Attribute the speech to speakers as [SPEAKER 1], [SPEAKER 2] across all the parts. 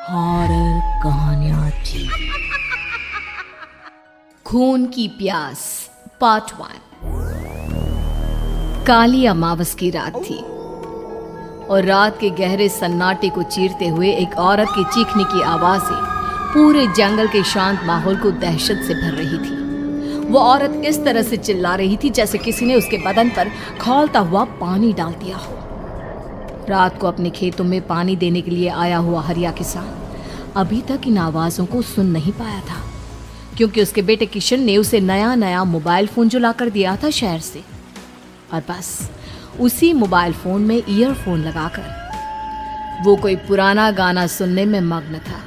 [SPEAKER 1] Horror कहानियां थी। खून की प्यास पार्ट 1। काली अमावस की रात थी और रात के गहरे सन्नाटे को चीरते हुए एक औरत के चीखने की आवाजें पूरे जंगल के शांत माहौल को दहशत से भर रही थी। वो औरत इस तरह से चिल्ला रही थी जैसे किसी ने उसके बदन पर खौलता हुआ पानी डाल दिया हो। रात को अपने खेतों में पानी देने के लिए आया हुआ हरिया किसान अभी तक इन आवाज़ों को सुन नहीं पाया था, क्योंकि उसके बेटे किशन ने उसे नया मोबाइल फ़ोन जो लाकर दिया था शहर से, और बस उसी मोबाइल फ़ोन में ईयरफोन लगाकर वो कोई पुराना गाना सुनने में मग्न था।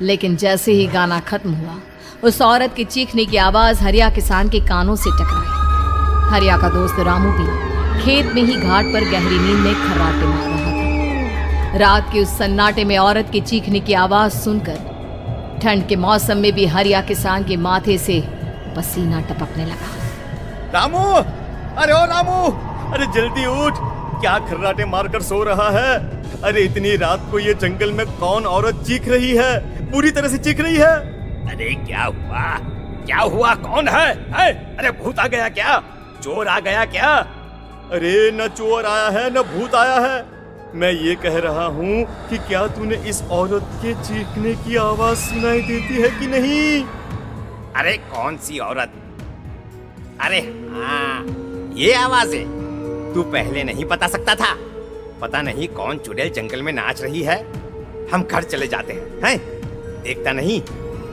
[SPEAKER 1] लेकिन जैसे ही गाना खत्म हुआ, उस औरत की चीखने की आवाज़ हरिया किसान के कानों से टकराई। हरिया का दोस्त रामू भी खेत में ही घाट पर गहरी नींद में खर्राटे मार रहा था। रात के उस सन्नाटे में औरत की चीखने की आवाज सुनकर ठंड के मौसम में भी हरिया किसान के माथे से पसीना टपकने लगा।
[SPEAKER 2] रामू, अरे ओ रामू, अरे जल्दी उठ, क्या खर्राटे मारकर सो रहा है? अरे इतनी रात को ये जंगल में कौन औरत चीख रही है? पूरी तरह से चीख रही है।
[SPEAKER 3] अरे क्या हुआ? क्या हुआ? कौन है? अरे भूत आ गया क्या? चोर आ गया क्या?
[SPEAKER 2] अरे न चोर आया है न भूत आया है। मैं ये कह रहा हूँ कि क्या तूने इस औरत के चीखने की आवाज सुनाई देती है कि नहीं?
[SPEAKER 3] अरे कौन सी औरत? अरे हाँ, ये आवाज है। तू पहले नहीं बता सकता था? पता नहीं कौन चुड़ैल जंगल में नाच रही है। हम घर चले जाते हैं। देखता नहीं,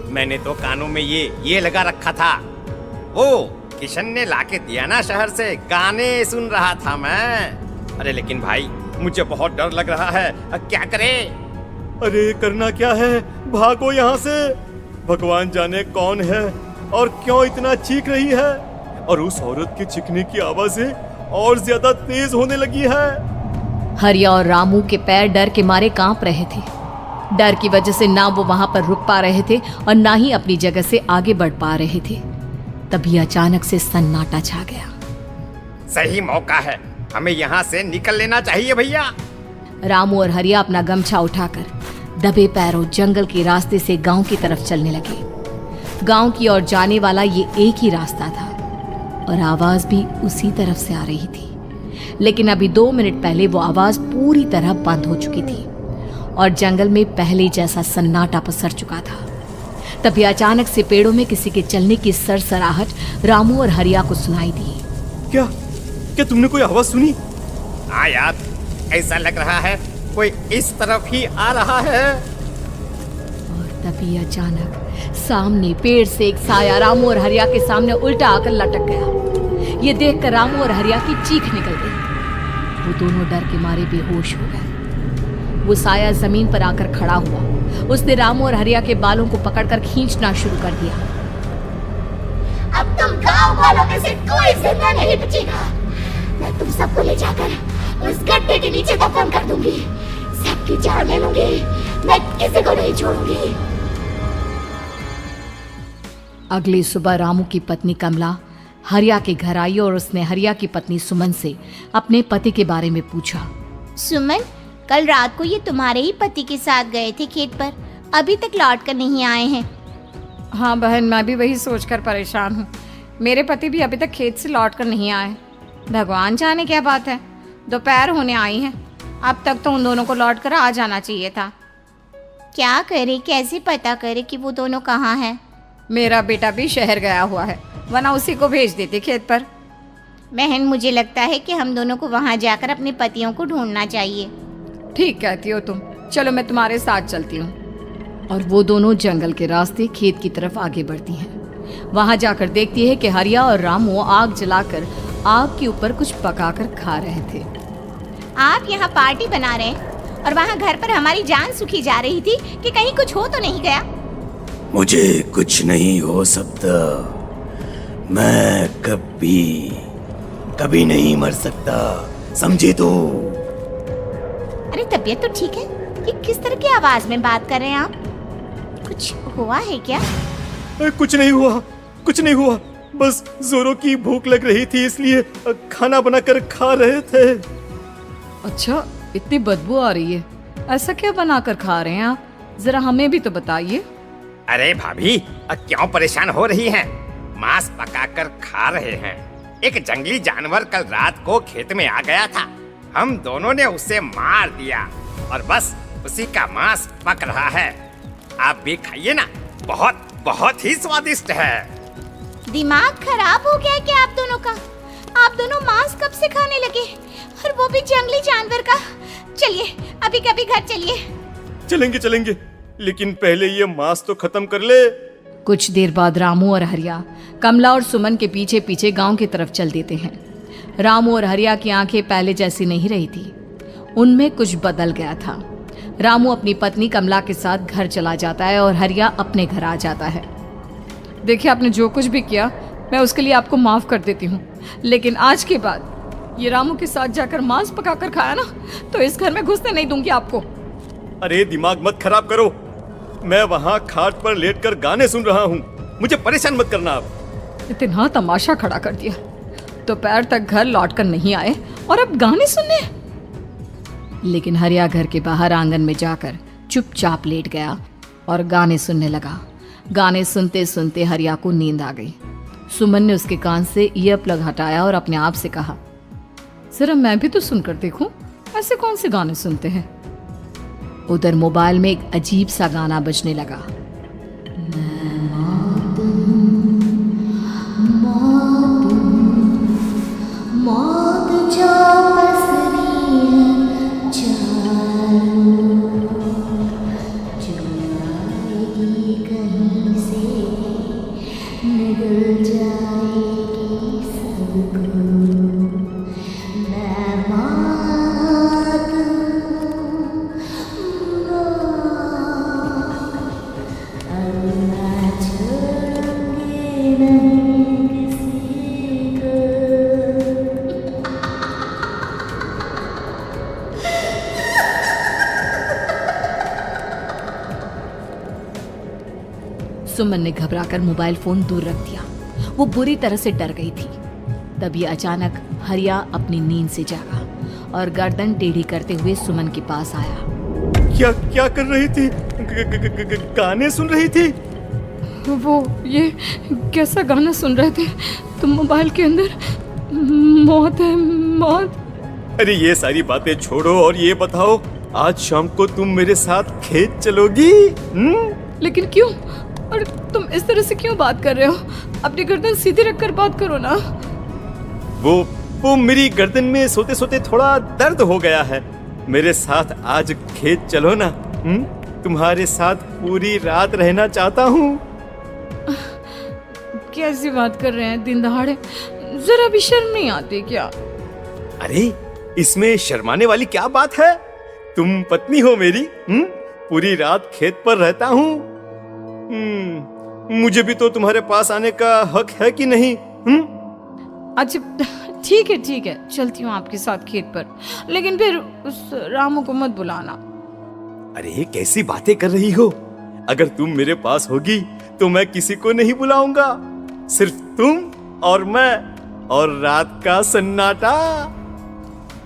[SPEAKER 3] मैंने तो कानों में ये लगा रखा था। ओ किशन ने लाके दिया ना शहर से, गाने सुन रहा था मैं। अरे लेकिन भाई मुझे बहुत डर लग रहा है, क्या करे?
[SPEAKER 2] अरे करना क्या है, भागो यहाँ से। भगवान जाने कौन है और क्यों इतना चीख रही है, और उस औरत के चीखने की आवाजें और ज्यादा तेज होने लगी है।
[SPEAKER 1] हरिया और रामू के पैर डर के मारे कांप रहे थे। डर की वजह से ना वो वहां पर रुक पा रहे थे और ना ही अपनी जगह से आगे बढ़ पा रहे थे। तभी अचानक से सन्नाटा छा गया।
[SPEAKER 3] सही मौका है, हमें यहाँ से निकल लेना चाहिए भैया।
[SPEAKER 1] रामू और हरिया अपना गमछा उठाकर दबे पैरों जंगल के रास्ते से गांव की तरफ चलने लगे। गांव की ओर जाने वाला ये एक ही रास्ता था और आवाज भी उसी तरफ से आ रही थी। लेकिन अभी 2 मिनट पहले वो आवाज पूरी तरह बंद हो चुकी थी और जंगल में पहले जैसा सन्नाटा पसर चुका था। तभी अचानक से पेड़ों में किसी के चलने की सरसराहट रामू और हरिया को सुनाई दी।
[SPEAKER 2] क्या तुमने कोई आवाज सुनी?
[SPEAKER 3] हाँ यार, ऐसा लग रहा है कोई इस तरफ ही आ रहा है।
[SPEAKER 1] और तभी अचानक सामने पेड़ से एक साया रामू और हरिया के सामने उल्टा आकर लटक गया। ये देखकर रामू और हरिया की चीख निकल गई। वो दोनों डर के मारे बेहोश हो गए। वो साया जमीन पर आकर खड़ा हुआ। उसने रामू और हरिया के बालों को पकड़कर खींचना शुरू कर दिया।
[SPEAKER 4] अब तुम गांव वालों में से कोई जिंदा नहीं बचेगा। मैं तुम सबको ले जाकर उस गड्ढे के नीचे दफन कर दूंगी। सबकी जान ले लूंगी, मैं किसी को नहीं छोड़ूंगी।
[SPEAKER 1] अगली सुबह रामू की पत्नी कमला हरिया के घर आई और उसने हरिया की पत्नी सुमन से अपने पति के बारे में पूछा।
[SPEAKER 4] सुमन, कल रात को ये तुम्हारे ही पति के साथ गए थे खेत पर, अभी तक लौट कर नहीं आए हैं।
[SPEAKER 5] हाँ बहन, मैं भी वही सोचकर परेशान हूँ। मेरे पति भी अभी तक खेत से लौट कर नहीं आए। भगवान जाने क्या बात है, दोपहर होने आई है। अब तक तो उन दोनों को लौट कर आ जाना चाहिए था।
[SPEAKER 4] क्या करे, कैसे पता करे कि वो दोनों कहाँ हैं?
[SPEAKER 5] मेरा बेटा भी शहर गया हुआ है, वरना उसी को भेज देते खेत पर।
[SPEAKER 4] बहन, मुझे लगता है कि हम दोनों को वहाँ जाकर अपने पतियों को ढूंढना चाहिए।
[SPEAKER 5] ठीक कहती हो तुम, चलो मैं तुम्हारे साथ चलती हूँ।
[SPEAKER 1] और वो दोनों जंगल के रास्ते खेत की तरफ आगे बढ़ती हैं। वहां जाकर देखती है कि हरिया और रामू आग जलाकर आग के ऊपर कुछ पकाकर खा रहे थे।
[SPEAKER 4] आप यहाँ पार्टी बना रहे हैं और वहाँ घर पर हमारी जान सुखी जा रही थी कि कहीं कुछ हो तो नहीं गया?
[SPEAKER 6] मुझे कुछ नहीं हो सकता, मैं कभी नहीं मर सकता, समझे तो?
[SPEAKER 4] अरे तबीयत तो ठीक है, ये किस तरह की आवाज में बात कर रहे हैं आप? कुछ हुआ है क्या?
[SPEAKER 2] कुछ नहीं हुआ, बस जोरों की भूख लग रही थी, इसलिए खाना बनाकर खा रहे थे।
[SPEAKER 5] अच्छा, इतनी बदबू आ रही है, ऐसा क्या बनाकर खा रहे हैं आप? जरा हमें भी तो बताइए।
[SPEAKER 3] अरे भाभी, क्यों परेशान हो रही हैं? मांस पकाकर खा रहे हैं। एक जंगली जानवर कल रात को खेत में आ गया था। हम दोनों ने उसे मार दिया और बस उसी का मांस पक रहा है। आप भी खाइए ना, बहुत बहुत ही स्वादिष्ट है।
[SPEAKER 4] दिमाग खराब हो गया है क्या आप दोनों का? आप दोनों मांस कब से खाने लगे, और वो भी जंगली जानवर का? चलिए अभी कभी घर चलिए।
[SPEAKER 2] चलेंगे चलेंगे, लेकिन पहले ये मांस तो खत्म कर ले।
[SPEAKER 1] कुछ देर बाद रामू और हरिया कमला और सुमन के पीछे पीछे गांव की तरफ चल देते हैं। रामू और हरिया की आंखें पहले जैसी नहीं रही थी, उनमें कुछ बदल गया था। रामू अपनी पत्नी कमला के साथ घर चला जाता है और हरिया अपने घर आ जाता है।
[SPEAKER 5] देखिए, आपने जो कुछ भी किया मैं उसके लिए आपको माफ कर देती हूँ, लेकिन आज के बाद ये रामू के साथ जाकर मांस पकाकर खाया ना, तो इस घर में घुसने नहीं दूंगी आपको।
[SPEAKER 2] अरे दिमाग मत खराब करो, मैं वहाँ खाट पर लेटकर गाने सुन रहा हूँ, मुझे परेशान मत करना आप।
[SPEAKER 5] इतना तमाशा खड़ा कर दिया, दोपहर तक घर लौटकर नहीं आए और अब गाने सुनने।
[SPEAKER 1] लेकिन हरिया घर के बाहर आंगन में जाकर चुपचाप लेट गया और गाने सुनने लगा। गाने सुनते सुनते हरिया को नींद आ गई। सुमन ने उसके कान से ईयर प्लग हटाया और अपने आप से कहा,
[SPEAKER 5] जरा मैं भी तो सुनकर देखूं, ऐसे कौन से गाने सुनते हैं।
[SPEAKER 1] उधर मोबाइल में एक अजीब सा गाना बजने लगा।
[SPEAKER 4] मौत जो पसरी है चारों, जो आएगी कहीं से निगल जाएगी सबको। मैं मात अल्लाह छोड़ेंगे नहीं किसी को।
[SPEAKER 1] सुमन ने घबराकर मोबाइल फोन दूर रख दिया। वो बुरी तरह से डर गई थी। तभी अचानक हरिया अपनी नींद से जागा और गर्दन टेढ़ी करते हुए सुमन के पास आया।
[SPEAKER 2] क्या क्या कर रही थी? गाने सुन रही थी?
[SPEAKER 5] वो ये कैसा गाना सुन रहे थे तुम मोबाइल के अंदर? मौत है, मौत।
[SPEAKER 2] अरे ये सारी बातें छोड़ो और ये बताओ, आज शाम को तुम मेरे साथ खेत चलोगी?
[SPEAKER 5] लेकिन क्यों? और तुम इस तरह से क्यों बात कर रहे हो? अपनी गर्दन सीधी रखकर बात करो ना।
[SPEAKER 2] वो मेरी गर्दन में सोते सोते थोड़ा दर्द हो गया है। मेरे साथ आज खेत चलो ना। तुम्हारे साथ पूरी रात रहना चाहता हूँ।
[SPEAKER 5] कैसी बात कर रहे हैं दिन दहाड़े? जरा भी शर्म नहीं आती क्या?
[SPEAKER 2] अरे इसमें शर्माने वाली क्या बात है? तुम पत्नी हो मेरी। पूरी रात खेत पर रहता हूँ। मुझे भी तो तुम्हारे पास आने का हक है कि नहीं?
[SPEAKER 5] अच्छा ठीक है, चलती हूँ आपके साथ खेत पर, लेकिन फिर उस रामू को मत बुलाना।
[SPEAKER 2] अरे कैसी बातें कर रही हो? अगर तुम मेरे पास होगी तो मैं किसी को नहीं बुलाऊंगा, सिर्फ तुम और मैं और रात का सन्नाटा।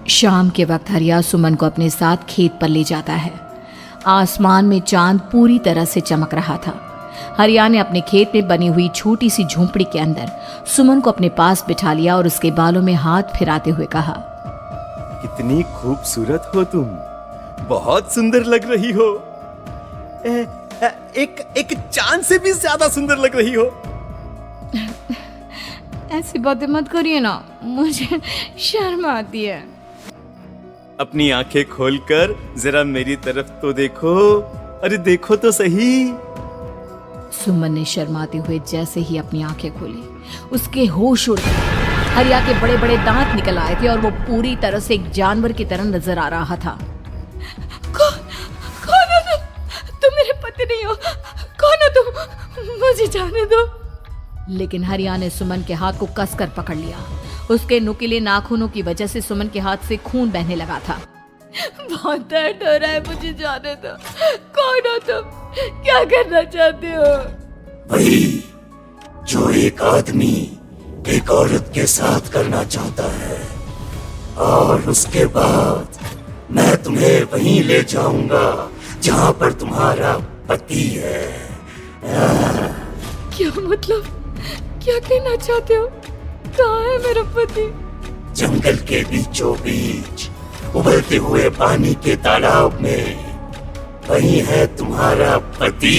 [SPEAKER 1] शाम के वक्त हरिया सुमन को अपने साथ खेत पर ले जाता है। आसमान में चांद पूरी तरह से चमक रहा था। हरिया ने अपने खेत में बनी हुई छोटी सी झोंपड़ी के अंदर सुमन को अपने पास बिठा लिया और उसके बालों में हाथ फिराते हुए कहा,
[SPEAKER 2] कितनी खूबसूरत हो तुम, बहुत सुंदर लग रही हो। एक चांद से भी ज्यादा सुंदर लग रही हो।
[SPEAKER 5] ऐसी बातें मत करिए ना, मुझे शर्म आती है।
[SPEAKER 2] अपनी आंखें खोलकर जरा मेरी तरफ तो देखो। अरे देखो तो सही।
[SPEAKER 1] सुमन ने शर्माते हुए जैसे ही अपनी आंखें खोली, उसके होश उड़ गए। हरिया के बड़े बड़े दांत निकल आए थे और वो पूरी तरह से एक जानवर की तरह नजर आ रहा था।
[SPEAKER 5] कौन हो तुम मेरे पति नहीं हो। कौन हो तुम? मुझे जाने दो।
[SPEAKER 1] लेकिन हरिया ने सुमन के हाथ को कसकर पकड़ लिया। उसके नुकीले नाखूनों की वजह से सुमन के हाथ से खून बहने लगा था।
[SPEAKER 5] बहुत दर्द हो रहा है, मुझे जाने दो। कौन हो तुम? क्या करना चाहते हो?
[SPEAKER 6] वही जो एक आदमी एक औरत के साथ करना चाहता है, और उसके बाद मैं तुम्हें वहीं ले जाऊंगा जहां पर तुम्हारा पति है।
[SPEAKER 1] क्या मतलब, क्या कहना चाहते हो? कहाँ है मेरा पति?
[SPEAKER 6] जंगल के बीचों बीच उबलते हुए पानी के तालाब में, वही है तुम्हारा पति।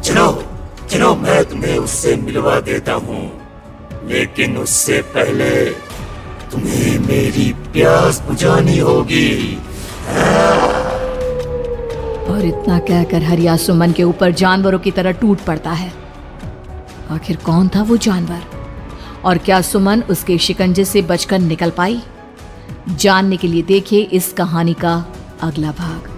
[SPEAKER 6] चलो चलो, मैं तुम्हें उससे मिलवा देता हूँ, लेकिन उससे पहले तुम्हें मेरी प्यास बुझानी होगी।
[SPEAKER 1] और इतना कहकर हरिया सुमन के ऊपर जानवरों की तरह टूट पड़ता है। आखिर कौन था वो जानवर, और क्या सुमन उसके शिकंजे से बचकर निकल पाई? जानने के लिए देखिए इस कहानी का अगला भाग।